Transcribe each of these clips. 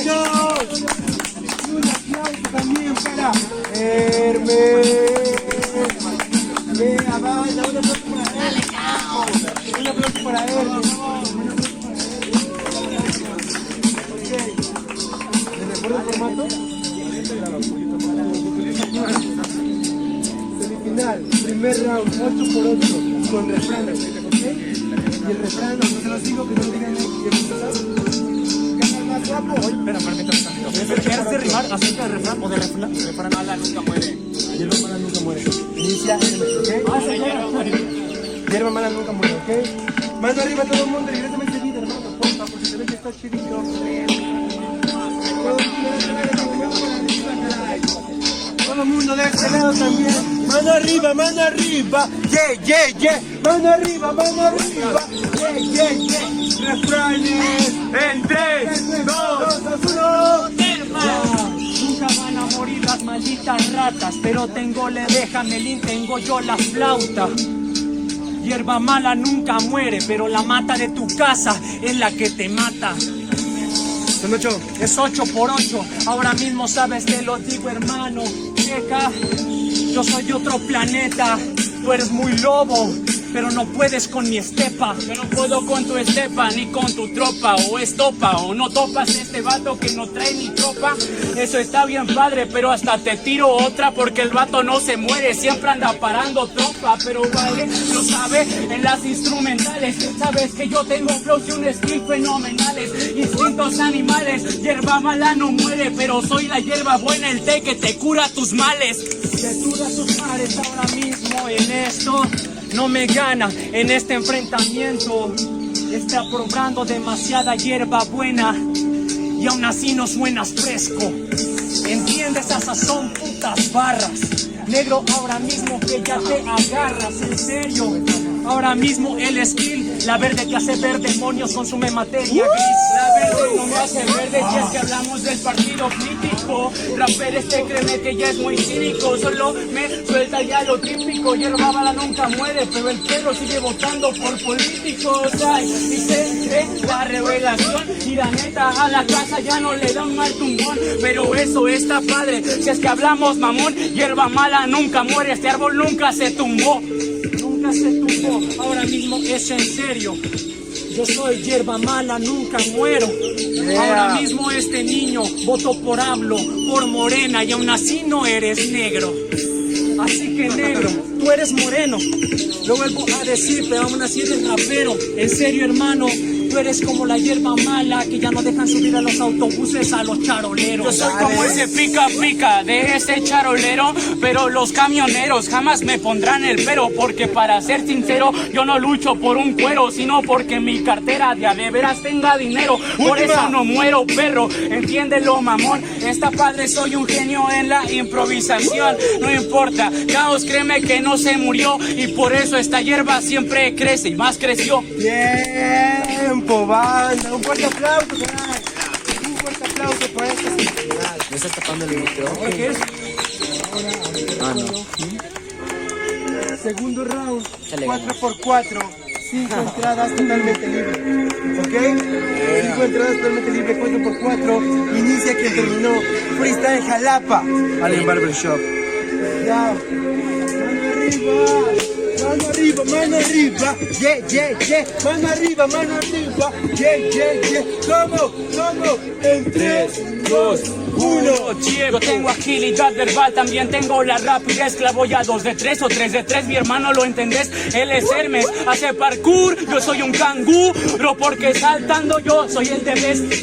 ¡Vamos! Y un aplauso también para Hermes. Avanza, un aplauso para Hermes. Un aplauso para Hermes. ¿Les recuerdo el formato? Semifinal, primer round, 8x8, con refrán, ¿ok? Y el refrán, no se los digo, que no lo digan ahí. ¿Gana el más guapo? Espera, permítame tantito. ¿Quieres de rimar acerca del refrán o de refrán? Refrán mala nunca muere. Hierba mala nunca muere. Inicia, ¿ok? Hierba mala nunca muere, ¿ok? Mano arriba todo el mundo, directamente seguida, hermano, porfa, porque se ve que está chidito. Todo el mundo de este lado también. Mano arriba, yeah, yeah, yeah. Mano arriba, yeah, yeah, yeah. Refranes en 3, 2, 1. Nunca van a morir las malditas ratas, pero tengo le deja Melín, tengo yo la flauta. Hierba mala nunca muere, pero la mata de tu casa es la que te mata. Son 8. Es 8x8, ahora mismo sabes, te lo digo hermano. Checa, yo soy de otro planeta, tú eres muy lobo, pero no puedes con mi estepa. Yo no puedo con tu estepa, ni con tu tropa, o estopa, o no topas este vato que no trae ni tropa. Eso está bien padre, pero hasta te tiro otra, porque el vato no se muere, siempre anda parando tropa. Pero vale, lo sabe en las instrumentales, sabes que yo tengo flows y un skill fenomenales, instintos animales. Hierba mala no muere, pero soy la hierba buena, el té que te cura tus males. Te cura tus males ahora mismo en esto. No me gana en este enfrentamiento. Está probando demasiada hierba buena y aún así no suenas fresco. ¿Entiendes? Esas son putas barras. Negro, ahora mismo que ya te agarras, en serio. Ahora mismo el skill, la verde te hace ver demonios, consume materia gris. La verde no me hace verde si es que hablamos del partido político. Rapper créeme que ya es muy cínico, solo me suelta ya lo típico. Hierba mala nunca muere, pero el perro sigue votando por políticos. Ay, y se cree la revelación, y la neta a la casa ya no le da un mal tumbón. Pero eso está padre, si es que hablamos mamón. Hierba mala nunca muere, este árbol nunca se tumbó. Nunca se tumbó, ahora mismo es en serio. Yo soy hierba mala, nunca muero. Ahora mismo este niño votó por AMLO, por Morena, y aún así no eres negro. Así que negro, tú eres moreno. Lo vuelvo a decir, pero aún así eres rapero. En serio hermano, tú eres como la hierba mala que ya no dejan subir a los autobuses a los charoleros. Yo soy como ese pica pica de ese charolero, pero los camioneros jamás me pondrán el pero, porque para ser sincero yo no lucho por un cuero, sino porque mi cartera de veras tenga dinero. Por eso no muero, perro, entiéndelo mamón. Está padre, soy un genio en la improvisación. No importa, caos, créeme que no se murió, y por eso esta hierba siempre crece y más creció. Tiempo, banda. Un fuerte aplauso, crack. Un fuerte aplauso para esta semifinal. ¿Me estás tapando el micrófono? ¿Qué es? Ah, no. Segundo round, Dale, 4x4, 5 entradas totalmente libres. ¿Ok? 5 entradas totalmente libres, 4x4. Inicia quien terminó. Freestyle Jalapa. Alien Barbershop. Ya. Mano arriba, mano arriba, yeah, yeah, yeah. Mano arriba, yeah, yeah, yeah. ¿Cómo? En 3, 2, 1. Yo tengo agilidad verbal, también tengo la rapidez. Clavo ya 2 de 3 o 3 de 3, mi hermano, ¿lo entendés? Él es Hermes, hace parkour, yo soy un canguro, porque saltando yo soy el de best.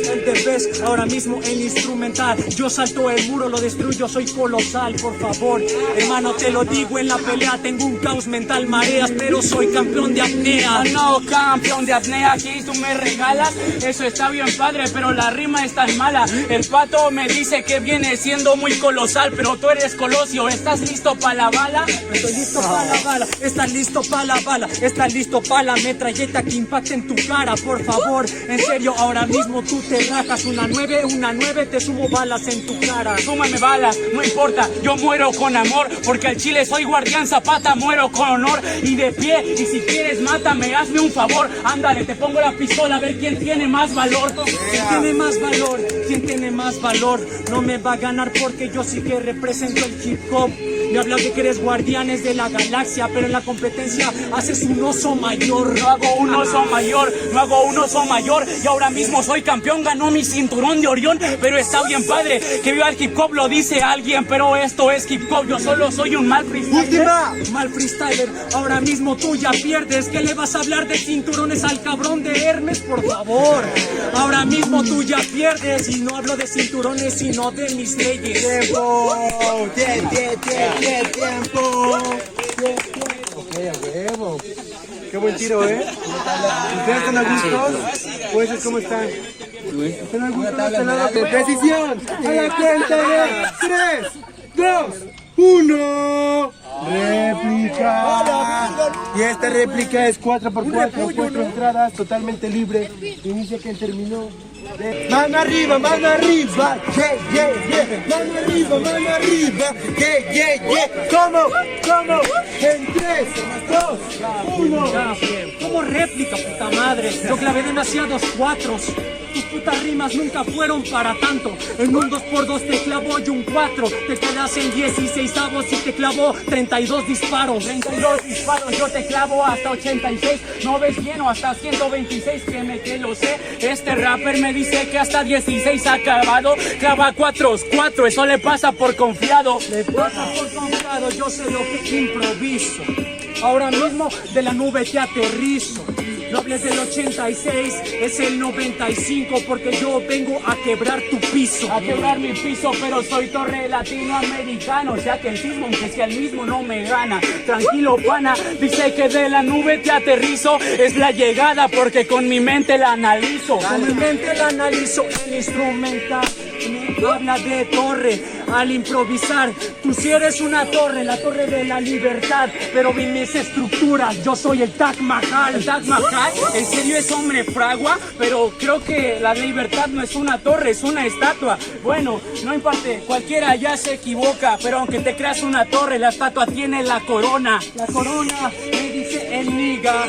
El de best, ahora mismo el instrumental. Yo salto el muro, lo destruyo, soy colosal, por favor. Hermano, te lo digo, en la pelea tengo un caos mental, mareas, pero soy campeón de apnea. No, campeón de apnea, aquí tú me regalas. Eso está bien padre, pero la rima es tan mala. El pato me dice que viene siendo muy colosal, pero tú eres Colosio. ¿Estás listo para la bala? Estoy listo para la bala. ¿Estás listo para la bala? ¿Estás listo para la metralleta que impacte en tu cara? Por favor, en serio, ahora mismo tú te rajas tiras una 9, te sumo balas en tu cara. Súmame balas, no importa, yo muero con amor, porque al chile soy guardián Zapata, muero con honor y de pie, y si quieres mátame, hazme un favor, ándale, te pongo la pistola a ver quién tiene más valor. ¿Quién tiene más valor? ¿Quién tiene más valor? No me va a ganar porque yo sí que represento el hip hop. Me hablas de que eres guardianes de la galaxia, pero en la competencia haces un oso mayor. No hago un oso mayor, no hago un oso mayor, y ahora mismo soy campeón, ganó mi cinturón de Orión, pero está bien padre, que viva el hip hop lo dice alguien, pero esto es hip hop, yo solo soy un mal freestyler. Mal freestyler, ahora mismo tú ya pierdes. ¿Qué le vas a hablar de cinturones al cabrón de Hermes, por favor? Ahora mismo tú ya pierdes, y no hablo de cinturones sino de mis leyes. Tiempo, tiempo. Ok, a huevo. Qué buen tiro, ¿eh? ¿Ustedes están a gusto? Pues, ¿cómo están? ¿Están a gusto? ¡Decisión! A la cuenta de 3, 2, 1. ¡Réplica! Y esta réplica es 4x4, 4 entradas, totalmente libre. Inicia quien terminó. Mano arriba, mano arriba, yeah, yeah, yeah. Mano arriba, mano arriba, yeah, yeah, yeah. ¿Cómo? En 3, 2, 1. Como réplica, puta madre. Yo clavé demasiados 4s. Tus putas rimas nunca fueron para tanto. En un 2x2 te clavó y un 4. Te quedas en 16avos y te clavó 32 disparos. 32 disparos, yo te clavo hasta 86. No ves bien o hasta 126, créeme que lo sé. Este rapper me dice que hasta 16 ha acabado. Clava 4, eso le pasa por confiado. Le pasa por confiado, yo sé lo que improviso. Ahora mismo de la nube te aterrizo. No hables del 86, es el 95, porque yo vengo a quebrar tu piso. A quebrar mi piso, pero soy torre latinoamericano, ya que el sismo, aunque sea el mismo, no me gana. Tranquilo, pana, dice que de la nube te aterrizo. Es la llegada, porque con mi mente la analizo. Con mi mente la analizo, el instrumental me habla de torre. Al improvisar, tú sí eres una torre, la torre de la libertad, pero vi mis estructuras, yo soy el Taj Mahal. El Taj Mahal, en serio es hombre fragua, pero creo que la libertad no es una torre, es una estatua. Bueno, no importa, cualquiera ya se equivoca, pero aunque te creas una torre, la estatua tiene la corona. La corona, me dice el niga.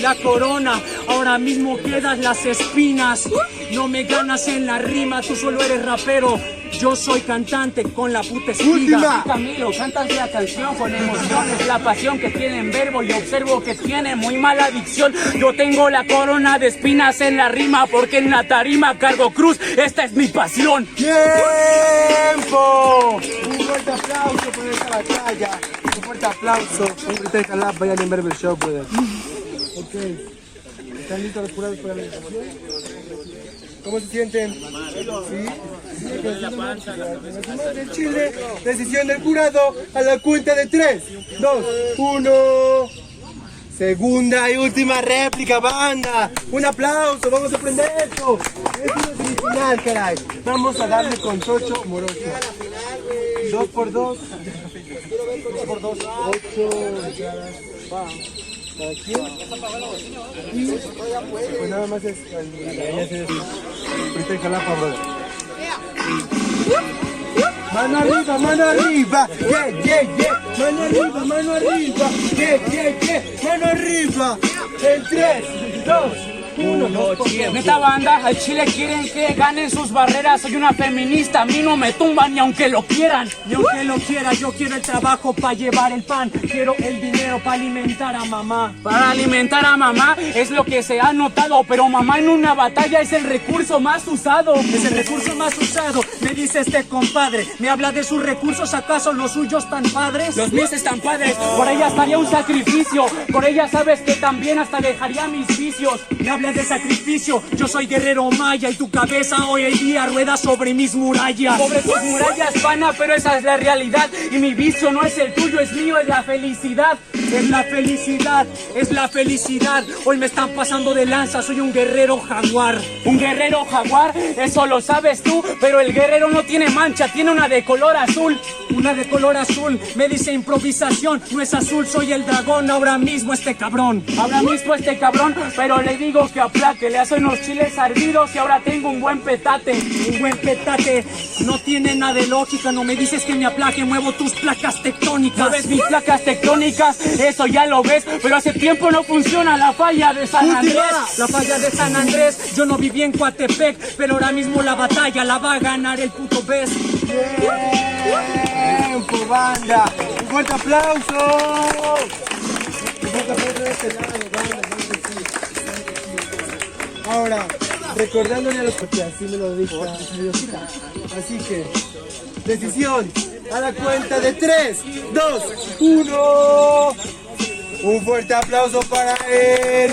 La corona, ahora mismo quedas las espinas. No me ganas en la rima, tú solo eres rapero. Yo soy cantante con la puta espiga. Camilo, cantas la canción con emociones, la pasión que tiene en verbo y observo que tiene muy mala dicción. Yo tengo la corona de espinas en la rima porque en la tarima cargo cruz, esta es mi pasión. ¡Tiempo! Un fuerte aplauso por esta batalla. Un fuerte aplauso. Un grito de calab, vayan en Berber Show, brother. Ok. ¿Están listos los jurados para la información? ¿Cómo se sienten? ¿Sí? De Chile, decisión del jurado a la cuenta de 3, 2, 1. Segunda y última réplica, banda. Un aplauso, vamos a prender esto. Es una semifinal, caray. Vamos a darle con Tocho Morocho. 2x2. 2x2, 8 entradas. ¿Para quién? Y pues nada más es el Jalapa, brother. Mano arriba, mano arriba, yeah, yeah, yeah. Mano arriba, mano arriba, yeah, yeah, yeah. Mano arriba, en 3, 2, 1. Neta banda, al Chile quieren que ganen sus barreras. Soy una feminista, a mí no me tumban ni aunque lo quieran. Ni aunque lo quiera, yo quiero el trabajo para llevar el pan. Quiero el dinero para alimentar a mamá. Para alimentar a mamá es lo que se ha notado, pero mamá en una batalla es el recurso más usado. Es el recurso más usado, me dice este compadre. Me habla de sus recursos, ¿acaso los suyos tan padres? Los míos están padres, por ella estaría un sacrificio. Por ella sabes que también hasta dejaría mis vicios. Me habla de sacrificio, yo soy guerrero maya y tu cabeza hoy en día rueda sobre mis murallas. Sobre tus murallas, pana, pero esa es la realidad. Y mi vicio no es el tuyo, es mío, es la felicidad. Es la felicidad, es la felicidad. Hoy me están pasando de lanza, soy un guerrero jaguar. Un guerrero jaguar, eso lo sabes tú, pero el guerrero no tiene mancha, tiene una de color azul. Una de color azul, me dice improvisación, no es azul, soy el dragón, ahora mismo este cabrón. Ahora mismo este cabrón, pero le digo que aplaque. Le hacen unos chiles ardidos y ahora tengo un buen petate. Un buen petate, no tiene nada de lógica. No me dices que me aplaque, muevo tus placas tectónicas. ¿No ves mis placas tectónicas? Eso ya lo ves, pero hace tiempo no funciona la falla de San Andrés. La falla de San Andrés, yo no viví en Coatepec, pero ahora mismo la batalla la va a ganar el puto Best. ¡Tiempo, banda! ¡Un fuerte aplauso! ¡Un fuerte aplauso de este lado, banda! Ahora, recordándole a los porque así me lo dijo así que, decisión, a la cuenta de 3, 2, 1. Un fuerte aplauso para él.